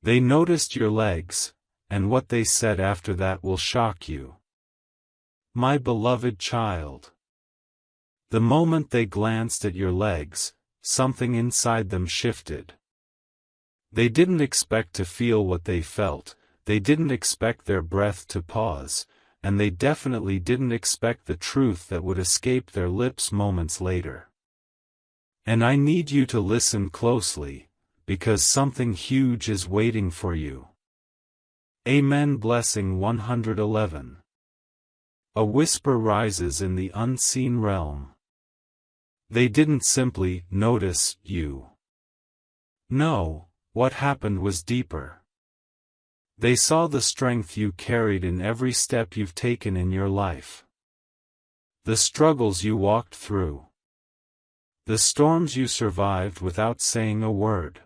They noticed your legs, and what they said after that will shock you. My beloved child. The moment they glanced at your legs, something inside them shifted. They didn't expect to feel what they felt, they didn't expect their breath to pause, and they definitely didn't expect the truth that would escape their lips moments later. And I need you to listen closely, because something huge is waiting for you. Amen. Blessing 111. A whisper rises in the unseen realm. They didn't simply notice you. No, what happened was deeper. They saw the strength you carried in every step you've taken in your life. The struggles you walked through. The storms you survived without saying a word.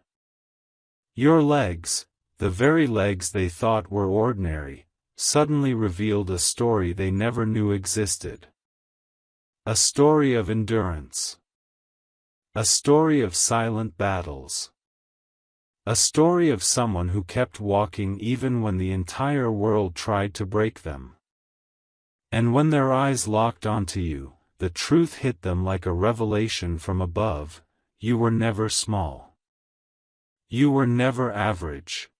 Your legs, the very legs they thought were ordinary, suddenly revealed a story they never knew existed. A story of endurance. A story of silent battles. A story of someone who kept walking even when the entire world tried to break them. And when their eyes locked onto you, the truth hit them like a revelation from above: you were never small. You were never average.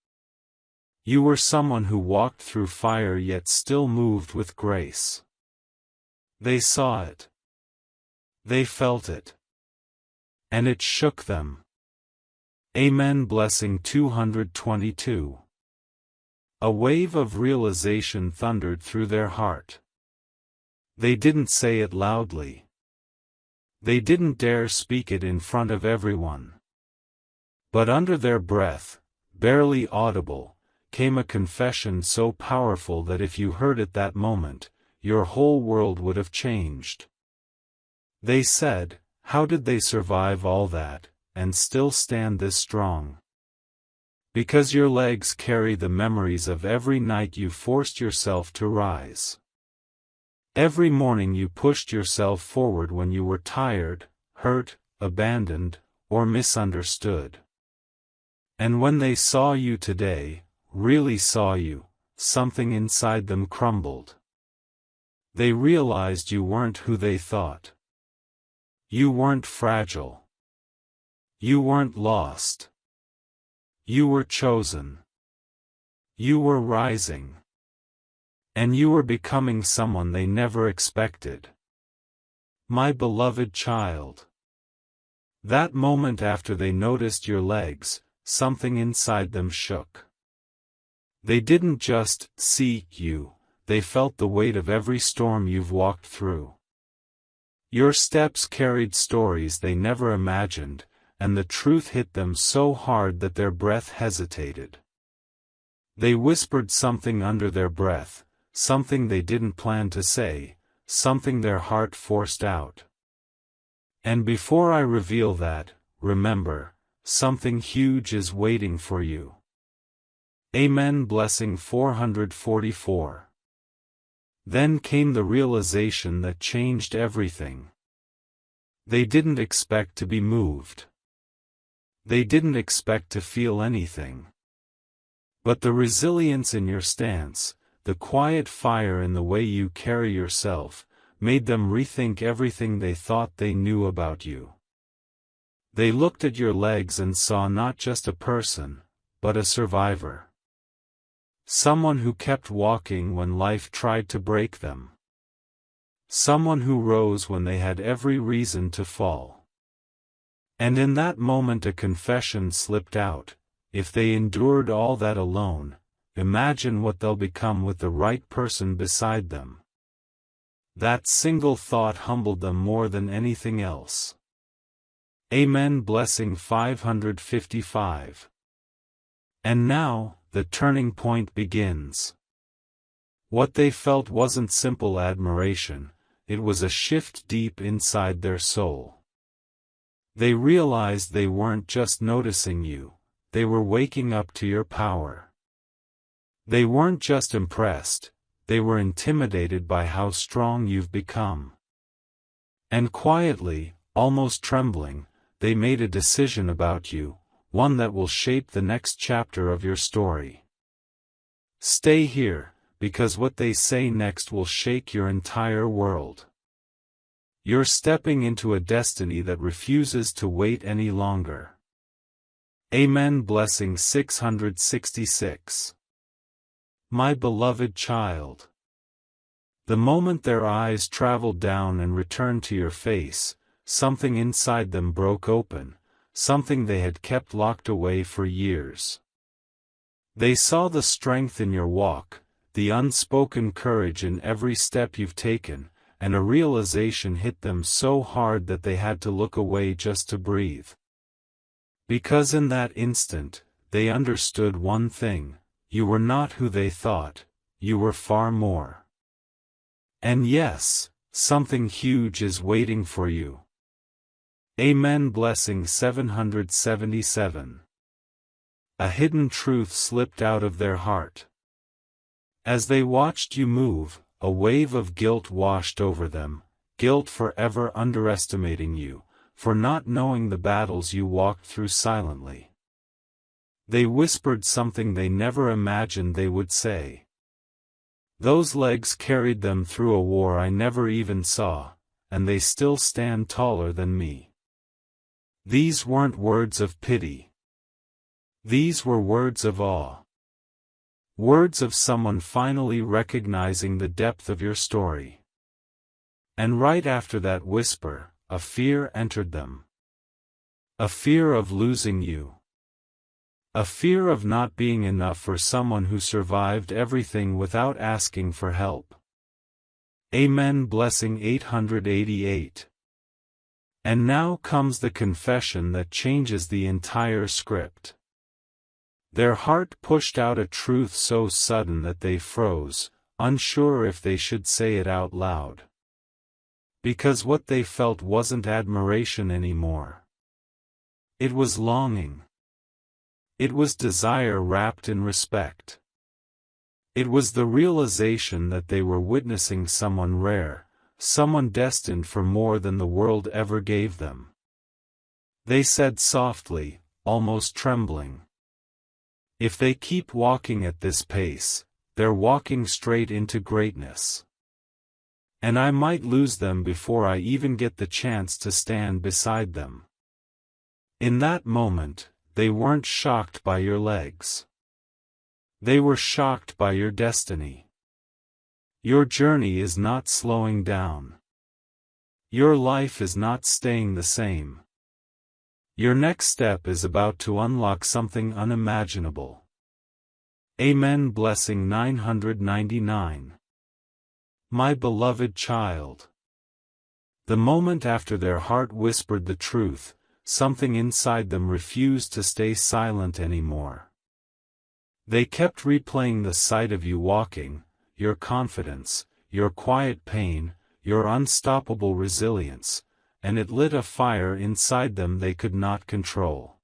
You were someone who walked through fire yet still moved with grace. They saw it. They felt it. And it shook them. Amen. Blessing 222. A wave of realization thundered through their heart. They didn't say it loudly. They didn't dare speak it in front of everyone. But under their breath, barely audible, came a confession so powerful that if you heard it that moment, your whole world would have changed. They said, how did they survive all that, and still stand this strong? Because your legs carry the memories of every night you forced yourself to rise. Every morning you pushed yourself forward when you were tired, hurt, abandoned, or misunderstood. And when they saw you today, really saw you, something inside them crumbled. They realized you weren't who they thought. You weren't fragile. You weren't lost. You were chosen. You were rising. And you were becoming someone they never expected. My beloved child. That moment after they noticed your legs, something inside them shook. They didn't just see you, they felt the weight of every storm you've walked through. Your steps carried stories they never imagined, and the truth hit them so hard that their breath hesitated. They whispered something under their breath, something they didn't plan to say, something their heart forced out. And before I reveal that, remember, something huge is waiting for you. Amen. Blessing 444. Then came the realization that changed everything. They didn't expect to be moved. They didn't expect to feel anything. But the resilience in your stance, the quiet fire in the way you carry yourself, made them rethink everything they thought they knew about you. They looked at your legs and saw not just a person, but a survivor. Someone who kept walking when life tried to break them. Someone who rose when they had every reason to fall. And in that moment a confession slipped out: if they endured all that alone, imagine what they'll become with the right person beside them. That single thought humbled them more than anything else. Amen. Blessing 555. And now, the turning point begins. What they felt wasn't simple admiration, it was a shift deep inside their soul. They realized they weren't just noticing you, they were waking up to your power. They weren't just impressed, they were intimidated by how strong you've become. And quietly, almost trembling, they made a decision about you: one that will shape the next chapter of your story. Stay here, because what they say next will shake your entire world. You're stepping into a destiny that refuses to wait any longer. Amen. Blessing 666. My beloved child. The moment their eyes traveled down and returned to your face, something inside them broke open, something they had kept locked away for years. They saw the strength in your walk, the unspoken courage in every step you've taken, and a realization hit them so hard that they had to look away just to breathe. Because in that instant, they understood one thing: you were not who they thought, you were far more. And yes, something huge is waiting for you. Amen. Blessing 777. A hidden truth slipped out of their heart. As they watched you move, a wave of guilt washed over them, guilt for ever underestimating you, for not knowing the battles you walked through silently. They whispered something they never imagined they would say. Those legs carried them through a war I never even saw, and they still stand taller than me. These weren't words of pity. These were words of awe. Words of someone finally recognizing the depth of your story. And right after that whisper, a fear entered them. A fear of losing you. A fear of not being enough for someone who survived everything without asking for help. Amen. Blessing 888. And now comes the confession that changes the entire script. Their heart pushed out a truth so sudden that they froze, unsure if they should say it out loud. Because what they felt wasn't admiration anymore. It was longing. It was desire wrapped in respect. It was the realization that they were witnessing someone rare, someone destined for more than the world ever gave them. They said softly, almost trembling, "If they keep walking at this pace, they're walking straight into greatness. And I might lose them before I even get the chance to stand beside them." In that moment, they weren't shocked by your legs. They were shocked by your destiny. Your journey is not slowing down. Your life is not staying the same. Your next step is about to unlock something unimaginable. Amen. Blessing 999. My beloved child. The moment after their heart whispered the truth, something inside them refused to stay silent anymore. They kept replaying the sight of you walking, your confidence, your quiet pain, your unstoppable resilience, and it lit a fire inside them they could not control.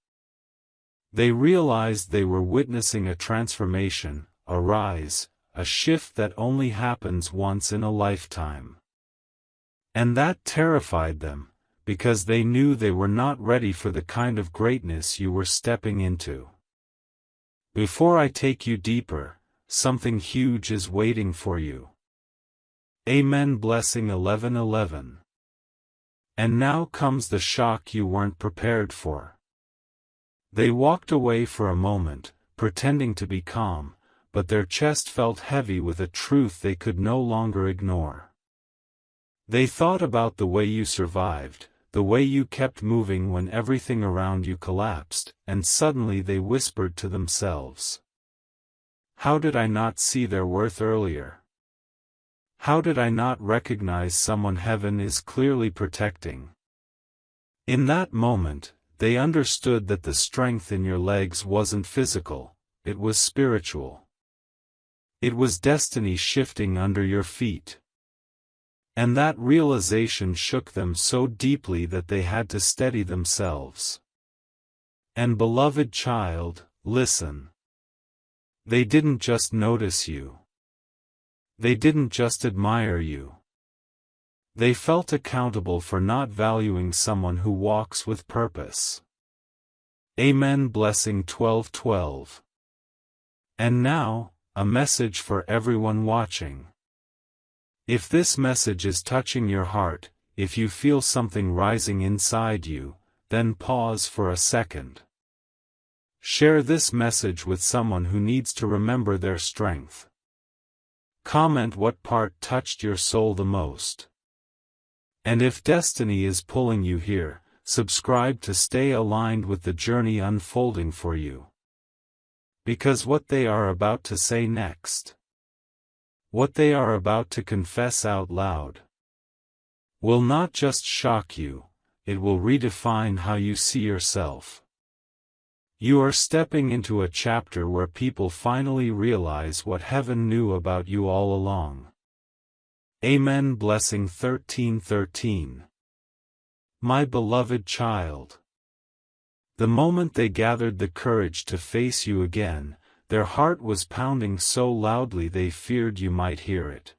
They realized they were witnessing a transformation, a rise, a shift that only happens once in a lifetime. And that terrified them, because they knew they were not ready for the kind of greatness you were stepping into. Before I take you deeper, something huge is waiting for you. Amen. Blessing 1111. And now comes the shock you weren't prepared for. They walked away for a moment, pretending to be calm, but their chest felt heavy with a truth they could no longer ignore. They thought about the way you survived, the way you kept moving when everything around you collapsed, and suddenly they whispered to themselves, "How did I not see their worth earlier? How did I not recognize someone heaven is clearly protecting?" In that moment, they understood that the strength in your legs wasn't physical, it was spiritual. It was destiny shifting under your feet. And that realization shook them so deeply that they had to steady themselves. And beloved child, listen. They didn't just notice you. They didn't just admire you. They felt accountable for not valuing someone who walks with purpose. Amen. Blessing 12:12. And now, a message for everyone watching. If this message is touching your heart, if you feel something rising inside you, then pause for a second. Share this message with someone who needs to remember their strength. Comment what part touched your soul the most. And if destiny is pulling you here, subscribe to stay aligned with the journey unfolding for you. Because what they are about to say next, what they are about to confess out loud, will not just shock you, it will redefine how you see yourself. You are stepping into a chapter where people finally realize what heaven knew about you all along. Amen. Blessing 13:13. My beloved child. The moment they gathered the courage to face you again, their heart was pounding so loudly they feared you might hear it.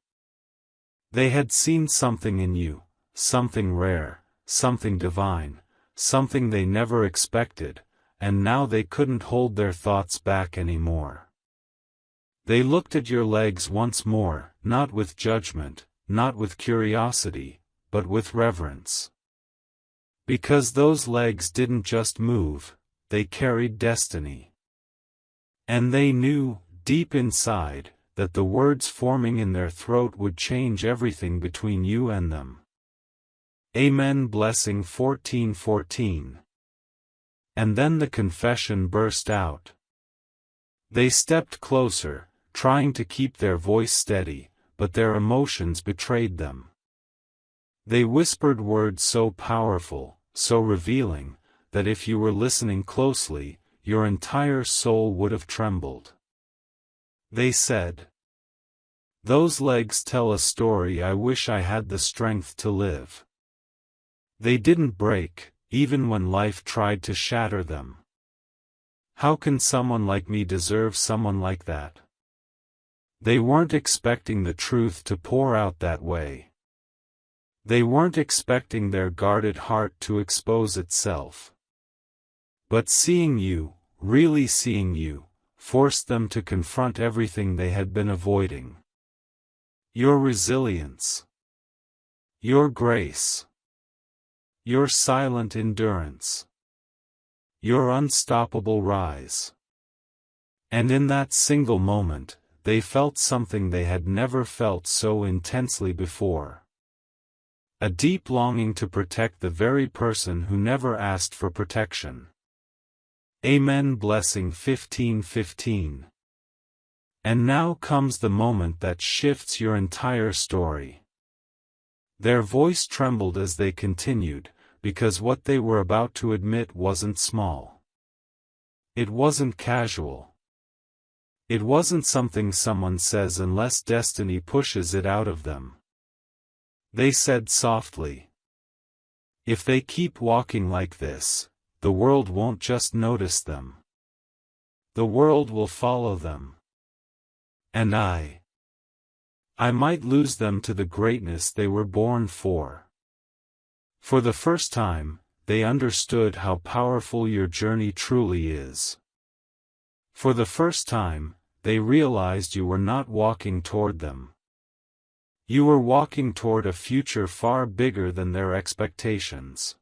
They had seen something in you, something rare, something divine, something they never expected, and now they couldn't hold their thoughts back anymore. They looked at your legs once more, not with judgment, not with curiosity, but with reverence. Because those legs didn't just move, they carried destiny. And they knew, deep inside, that the words forming in their throat would change everything between you and them. Amen. Blessing 14:14. And then the confession burst out. They stepped closer, trying to keep their voice steady, but their emotions betrayed them. They whispered words so powerful, so revealing, that if you were listening closely, your entire soul would have trembled. They said, "Those legs tell a story I wish I had the strength to live." They didn't break, even when life tried to shatter them. How can someone like me deserve someone like that? They weren't expecting the truth to pour out that way. They weren't expecting their guarded heart to expose itself. But seeing you, really seeing you, forced them to confront everything they had been avoiding. Your resilience. Your grace. Your silent endurance. Your unstoppable rise. And in that single moment, they felt something they had never felt so intensely before. A deep longing to protect the very person who never asked for protection. Amen. Blessing 15:15. And now comes the moment that shifts your entire story. Their voice trembled as they continued, because what they were about to admit wasn't small. It wasn't casual. It wasn't something someone says unless destiny pushes it out of them. They said softly, "If they keep walking like this, the world won't just notice them. The world will follow them. And I might lose them to the greatness they were born for." For the first time, they understood how powerful your journey truly is. For the first time, they realized you were not walking toward them. You were walking toward a future far bigger than their expectations.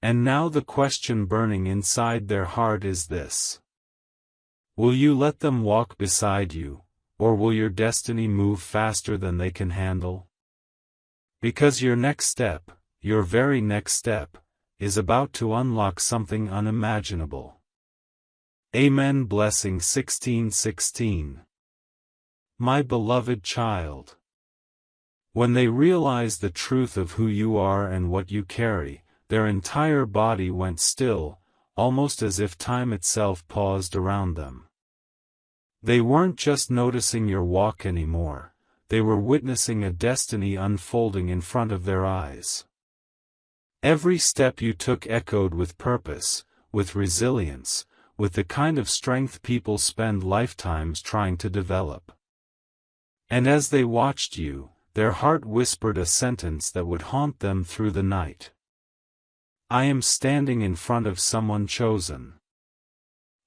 And now the question burning inside their heart is this: will you let them walk beside you, or will your destiny move faster than they can handle? Because your next step, your very next step, is about to unlock something unimaginable. Amen. Blessing 16:16. My beloved child. When they realized the truth of who you are and what you carry, their entire body went still, almost as if time itself paused around them. They weren't just noticing your walk anymore, they were witnessing a destiny unfolding in front of their eyes. Every step you took echoed with purpose, with resilience, with the kind of strength people spend lifetimes trying to develop. And as they watched you, their heart whispered a sentence that would haunt them through the night. I am standing in front of someone chosen.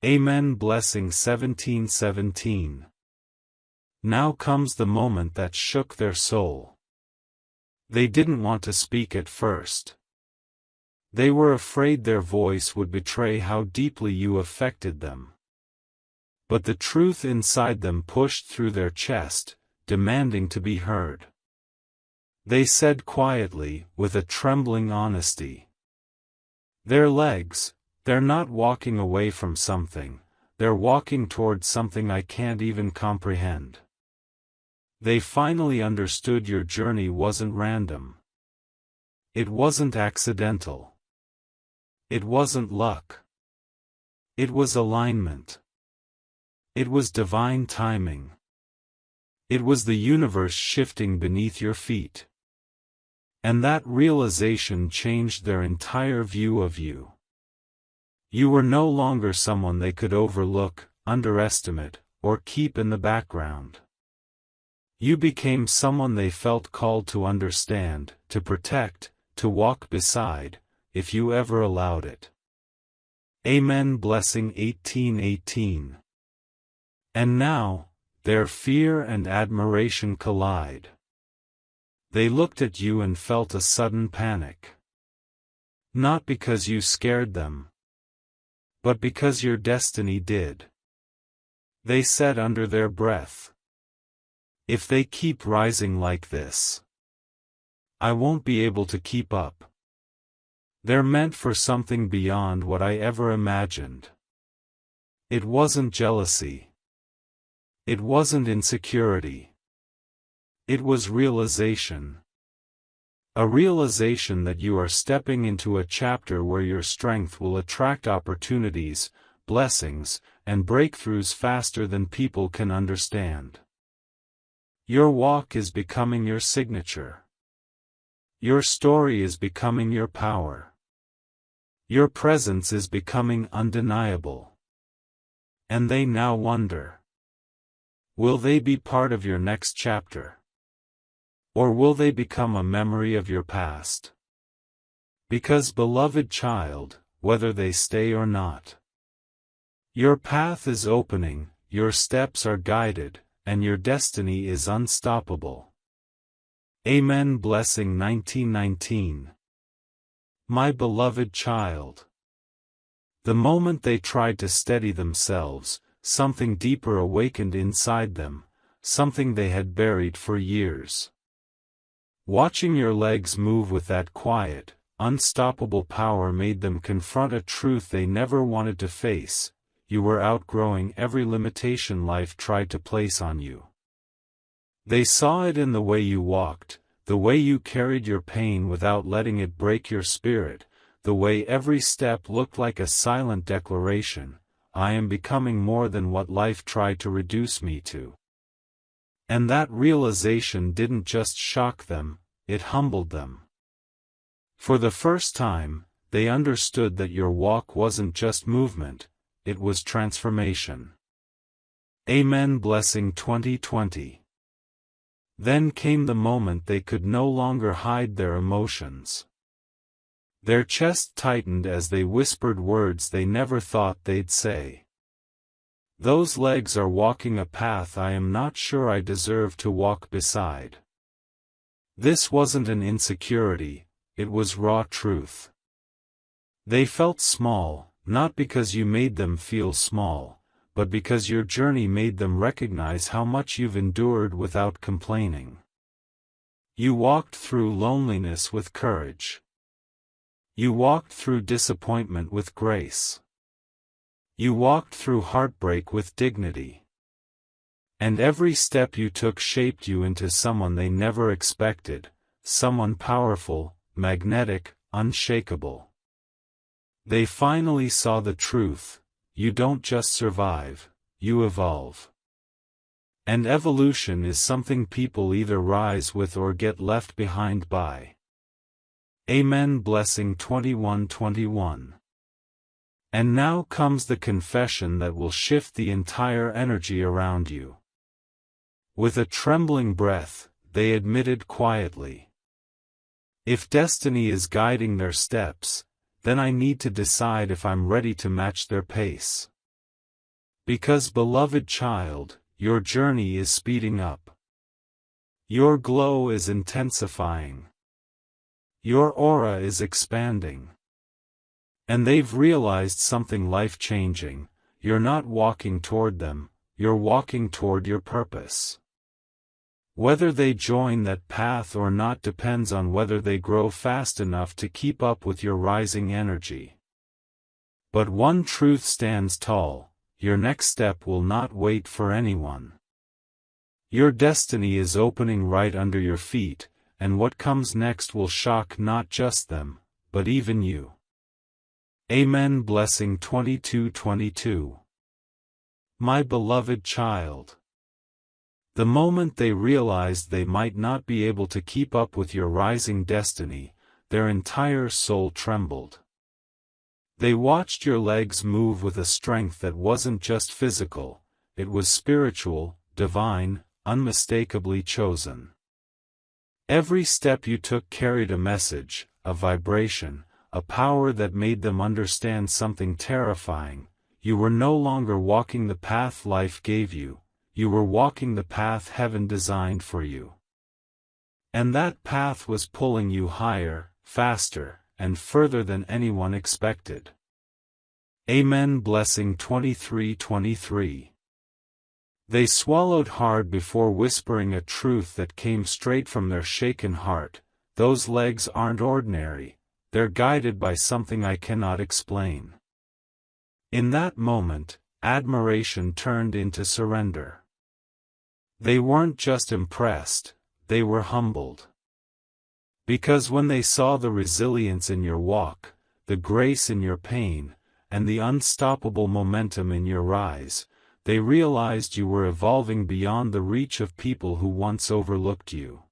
Amen. Blessing 17:17. Now comes the moment that shook their soul. They didn't want to speak at first. They were afraid their voice would betray how deeply you affected them. But the truth inside them pushed through their chest, demanding to be heard. They said quietly, with a trembling honesty. Their legs, they're not walking away from something, they're walking towards something I can't even comprehend. They finally understood your journey wasn't random. It wasn't accidental. It wasn't luck. It was alignment. It was divine timing. It was the universe shifting beneath your feet. And that realization changed their entire view of you. You were no longer someone they could overlook, underestimate, or keep in the background. You became someone they felt called to understand, to protect, to walk beside, if you ever allowed it. Amen. Blessing 18:18. And now, their fear and admiration collide. They looked at you and felt a sudden panic. Not because you scared them, but because your destiny did. They said under their breath, "If they keep rising like this, I won't be able to keep up. They're meant for something beyond what I ever imagined." It wasn't jealousy. It wasn't insecurity. It was realization. A realization that you are stepping into a chapter where your strength will attract opportunities, blessings, and breakthroughs faster than people can understand. Your walk is becoming your signature. Your story is becoming your power. Your presence is becoming undeniable. And they now wonder, will they be part of your next chapter? Or will they become a memory of your past? Because, beloved child, whether they stay or not, your path is opening, your steps are guided, and your destiny is unstoppable. Amen. Blessing 19:19. My beloved child. The moment they tried to steady themselves, something deeper awakened inside them, something they had buried for years. Watching your legs move with that quiet, unstoppable power made them confront a truth they never wanted to face: you were outgrowing every limitation life tried to place on you. They saw it in the way you walked, the way you carried your pain without letting it break your spirit, the way every step looked like a silent declaration: I am becoming more than what life tried to reduce me to. And that realization didn't just shock them, it humbled them. For the first time, they understood that your walk wasn't just movement, it was transformation. Amen. Blessing 2020. Then came the moment they could no longer hide their emotions. Their chest tightened as they whispered words they never thought they'd say. Those legs are walking a path I am not sure I deserve to walk beside. This wasn't an insecurity, it was raw truth. They felt small, not because you made them feel small, but because your journey made them recognize how much you've endured without complaining. You walked through loneliness with courage. You walked through disappointment with grace. You walked through heartbreak with dignity. And every step you took shaped you into someone they never expected, someone powerful, magnetic, unshakable. They finally saw the truth: you don't just survive, you evolve. And evolution is something people either rise with or get left behind by. Amen. Blessing 21:21. And now comes the confession that will shift the entire energy around you. With a trembling breath, they admitted quietly, if destiny is guiding their steps, then I need to decide if I'm ready to match their pace. Because, beloved child, your journey is speeding up. Your glow is intensifying. Your aura is expanding. And they've realized something life-changing: you're not walking toward them, you're walking toward your purpose. Whether they join that path or not depends on whether they grow fast enough to keep up with your rising energy. But one truth stands tall: your next step will not wait for anyone. Your destiny is opening right under your feet, and what comes next will shock not just them, but even you. Amen. Blessing 22:22. My beloved child. The moment they realized they might not be able to keep up with your rising destiny, their entire soul trembled. They watched your legs move with a strength that wasn't just physical, it was spiritual, divine, unmistakably chosen. Every step you took carried a message, a vibration, a power that made them understand something terrifying: you were no longer walking the path life gave you, you were walking the path heaven designed for you. And that path was pulling you higher, faster, and further than anyone expected. Amen. Blessing 23:23. They swallowed hard before whispering a truth that came straight from their shaken heart: those legs aren't ordinary, they're guided by something I cannot explain. In that moment, admiration turned into surrender. They weren't just impressed, they were humbled. Because when they saw the resilience in your walk, the grace in your pain, and the unstoppable momentum in your rise, they realized you were evolving beyond the reach of people who once overlooked you.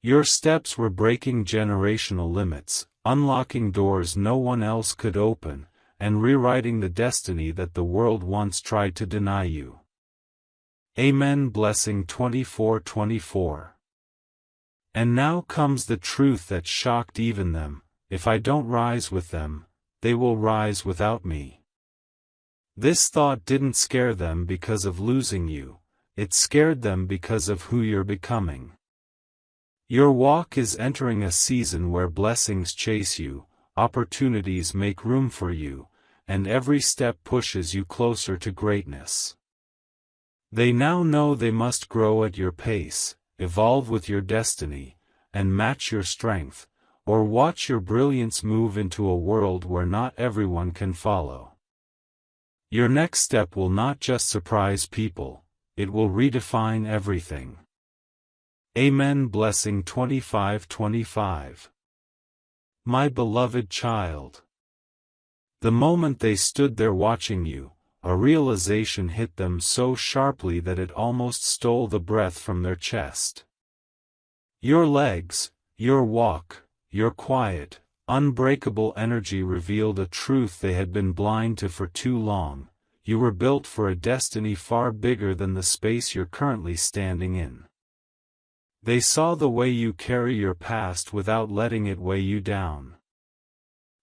Your steps were breaking generational limits, unlocking doors no one else could open, and rewriting the destiny that the world once tried to deny you. Amen. Blessing 24:24. And now comes the truth that shocked even them: if I don't rise with them, they will rise without me. This thought didn't scare them because of losing you, it scared them because of who you're becoming. Your walk is entering a season where blessings chase you, opportunities make room for you, and every step pushes you closer to greatness. They now know they must grow at your pace, evolve with your destiny, and match your strength, or watch your brilliance move into a world where not everyone can follow. Your next step will not just surprise people, it will redefine everything. Amen. Blessing 25:25. My beloved child. The moment they stood there watching you, a realization hit them so sharply that it almost stole the breath from their chest. Your legs, your walk, your quiet, unbreakable energy revealed a truth they had been blind to for too long: you were built for a destiny far bigger than the space you're currently standing in. They saw the way you carry your past without letting it weigh you down.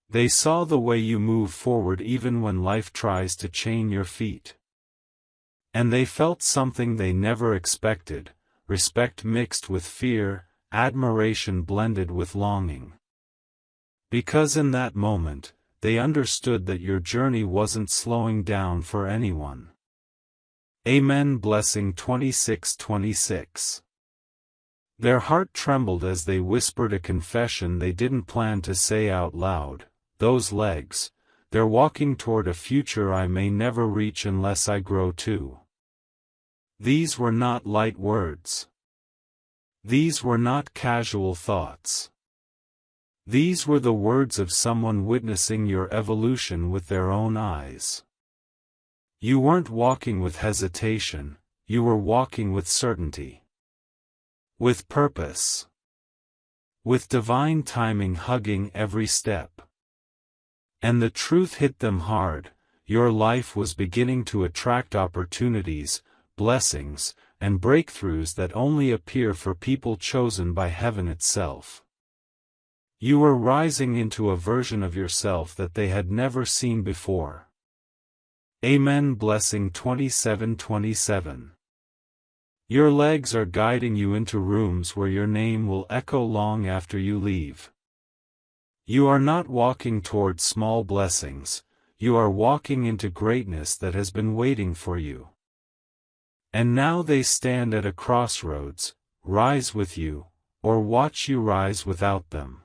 They saw the way you move forward even when life tries to chain your feet. And they felt something they never expected: respect mixed with fear, admiration blended with longing. Because in that moment, they understood that your journey wasn't slowing down for anyone. Amen. Blessing 26:26. Their heart trembled as they whispered a confession they didn't plan to say out loud: those legs, they're walking toward a future I may never reach unless I grow too. These were not light words. These were not casual thoughts. These were the words of someone witnessing your evolution with their own eyes. You weren't walking with hesitation, you were walking with certainty. With purpose. With divine timing hugging every step. And the truth hit them hard: your life was beginning to attract opportunities, blessings, and breakthroughs that only appear for people chosen by heaven itself. You were rising into a version of yourself that they had never seen before. Amen. Blessing 27:27. Your legs are guiding you into rooms where your name will echo long after you leave. You are not walking toward small blessings, you are walking into greatness that has been waiting for you. And now they stand at a crossroads, rise with you, or watch you rise without them.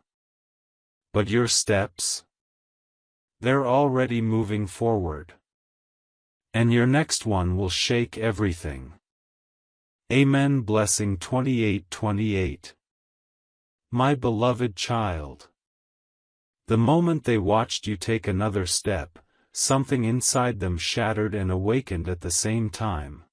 But your steps? They're already moving forward. And your next one will shake everything. Amen. Blessing 28:28. My beloved child. The moment they watched you take another step, something inside them shattered and awakened at the same time.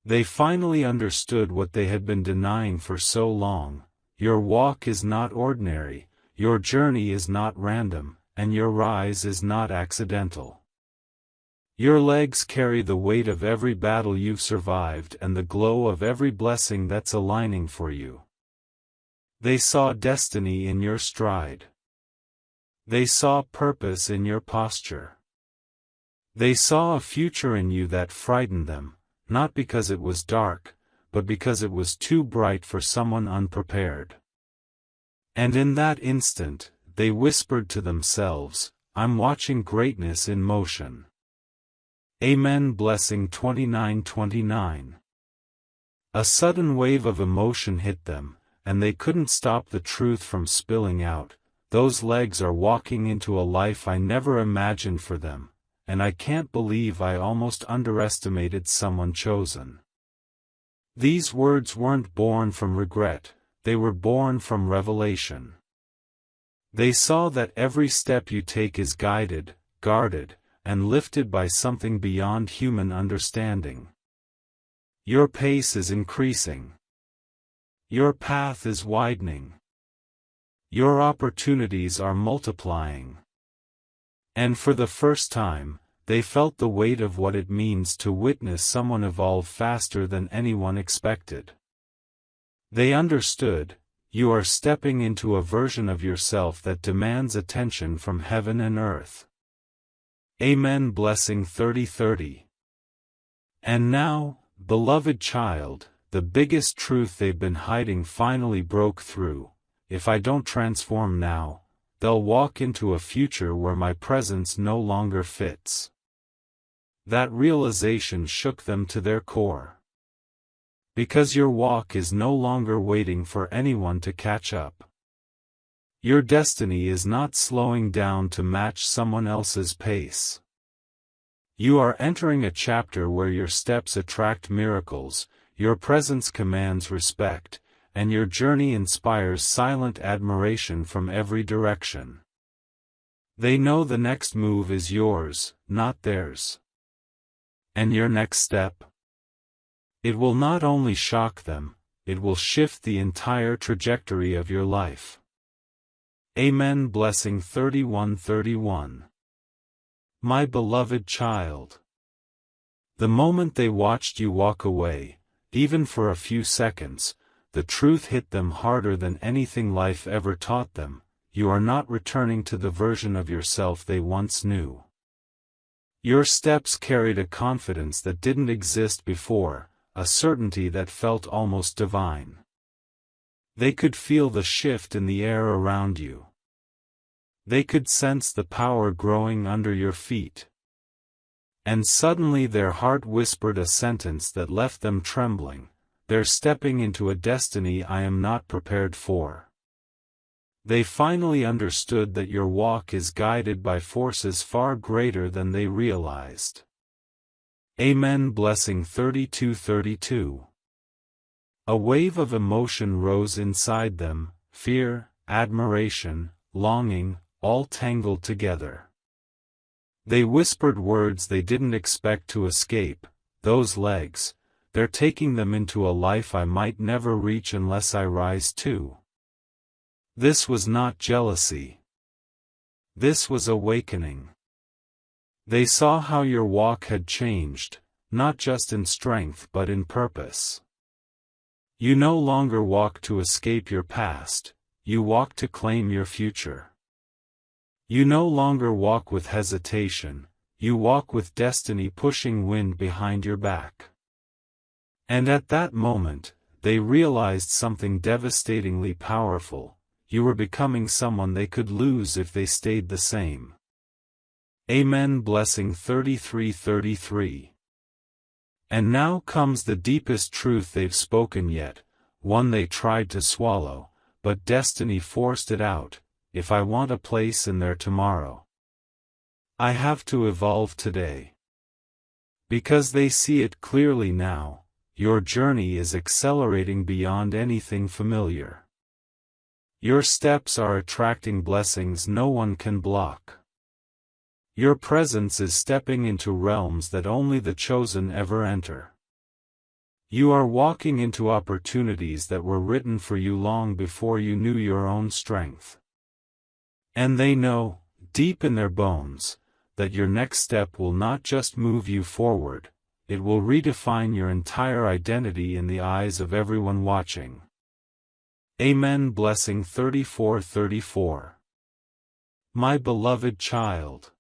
They finally understood what they had been denying for so long. Your walk is not ordinary, your journey is not random, and your rise is not accidental. Your legs carry the weight of every battle you've survived and the glow of every blessing that's aligning for you. They saw destiny in your stride. They saw purpose in your posture. They saw a future in you that frightened them, not because it was dark, but because it was too bright for someone unprepared. And in that instant, they whispered to themselves, I'm watching greatness in motion. Amen. Blessing 29:29. A sudden wave of emotion hit them, and they couldn't stop the truth from spilling out. Those legs are walking into a life I never imagined for them, and I can't believe I almost underestimated someone chosen. These words weren't born from regret, they were born from revelation. They saw that every step you take is guided, guarded, and lifted by something beyond human understanding. Your pace is increasing. Your path is widening. Your opportunities are multiplying. And for the first time, they felt the weight of what it means to witness someone evolve faster than anyone expected. They understood, you are stepping into a version of yourself that demands attention from heaven and earth. Amen. Blessing 30:30. And now, beloved child, the biggest truth they've been hiding finally broke through. If I don't transform now, they'll walk into a future where my presence no longer fits. That realization shook them to their core. Because your walk is no longer waiting for anyone to catch up. Your destiny is not slowing down to match someone else's pace. You are entering a chapter where your steps attract miracles, your presence commands respect, and your journey inspires silent admiration from every direction. They know the next move is yours, not theirs. And your next step? It will not only shock them, it will shift the entire trajectory of your life. Amen. Blessing 31:31. My beloved child. The moment they watched you walk away, even for a few seconds, the truth hit them harder than anything life ever taught them. You are not returning to the version of yourself they once knew. Your steps carried a confidence that didn't exist before, a certainty that felt almost divine. They could feel the shift in the air around you. They could sense the power growing under your feet. And suddenly their heart whispered a sentence that left them trembling. They're stepping into a destiny I am not prepared for. They finally understood that your walk is guided by forces far greater than they realized. Amen. Blessing 32:32. A wave of emotion rose inside them, fear, admiration, longing, all tangled together. They whispered words they didn't expect to escape. Those legs, they're taking them into a life I might never reach unless I rise too. This was not jealousy. This was awakening. They saw how your walk had changed, not just in strength but in purpose. You no longer walk to escape your past, you walk to claim your future. You no longer walk with hesitation, you walk with destiny pushing wind behind your back. And at that moment, they realized something devastatingly powerful: you were becoming someone they could lose if they stayed the same. Amen. Blessing 33:33. And now comes the deepest truth they've spoken yet, one they tried to swallow, but destiny forced it out: if I want a place in there tomorrow, I have to evolve today. Because they see it clearly now, your journey is accelerating beyond anything familiar. Your steps are attracting blessings no one can block. Your presence is stepping into realms that only the chosen ever enter. You are walking into opportunities that were written for you long before you knew your own strength. And they know, deep in their bones, that your next step will not just move you forward, it will redefine your entire identity in the eyes of everyone watching. Amen. Blessing 34:34. My beloved child.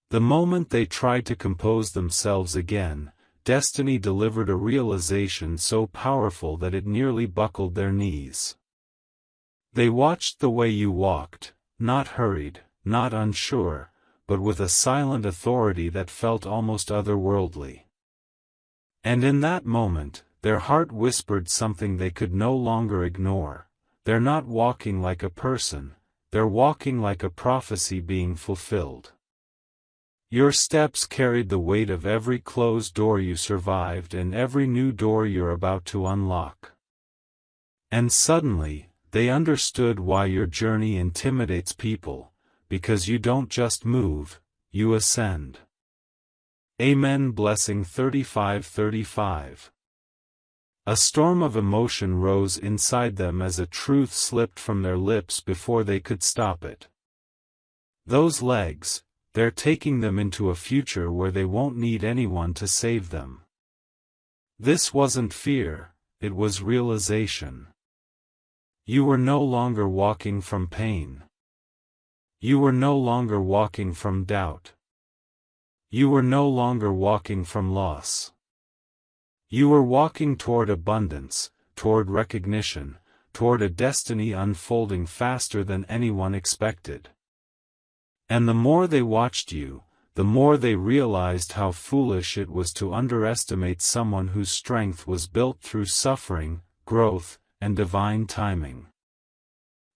The moment they tried to compose themselves again, destiny delivered a realization so powerful that it nearly buckled their knees. They watched the way you walked, not hurried, not unsure, but with a silent authority that felt almost otherworldly. And in that moment, their heart whispered something they could no longer ignore: they're not walking like a person, they're walking like a prophecy being fulfilled. Your steps carried the weight of every closed door you survived and every new door you're about to unlock. And suddenly, they understood why your journey intimidates people: because you don't just move, you ascend. Amen. Blessing 35:35. A storm of emotion rose inside them as a truth slipped from their lips before they could stop it. Those legs, they're taking them into a future where they won't need anyone to save them. This wasn't fear, it was realization. You were no longer walking from pain. You were no longer walking from doubt. You were no longer walking from loss. You were walking toward abundance, toward recognition, toward a destiny unfolding faster than anyone expected. And the more they watched you, the more they realized how foolish it was to underestimate someone whose strength was built through suffering, growth, and divine timing.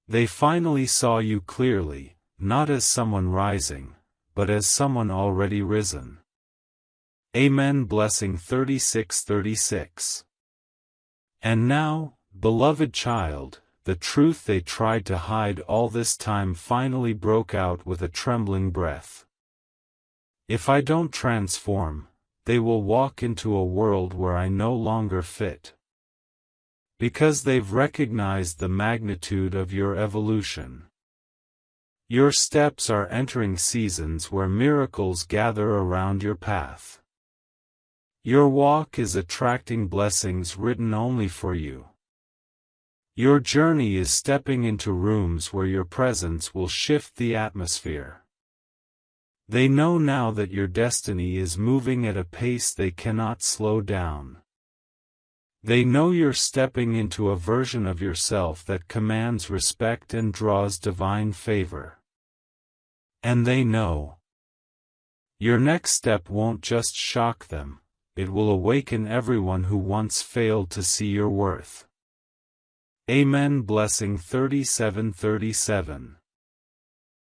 They finally saw you clearly, not as someone rising, but as someone already risen. Amen. Blessing 36:36. And now, beloved child, the truth they tried to hide all this time finally broke out with a trembling breath. If I don't transform, they will walk into a world where I no longer fit. Because they've recognized the magnitude of your evolution. Your steps are entering seasons where miracles gather around your path. Your walk is attracting blessings written only for you. Your journey is stepping into rooms where your presence will shift the atmosphere. They know now that your destiny is moving at a pace they cannot slow down. They know you're stepping into a version of yourself that commands respect and draws divine favor. And they know your next step won't just shock them, it will awaken everyone who once failed to see your worth. Amen. Blessing 37:37.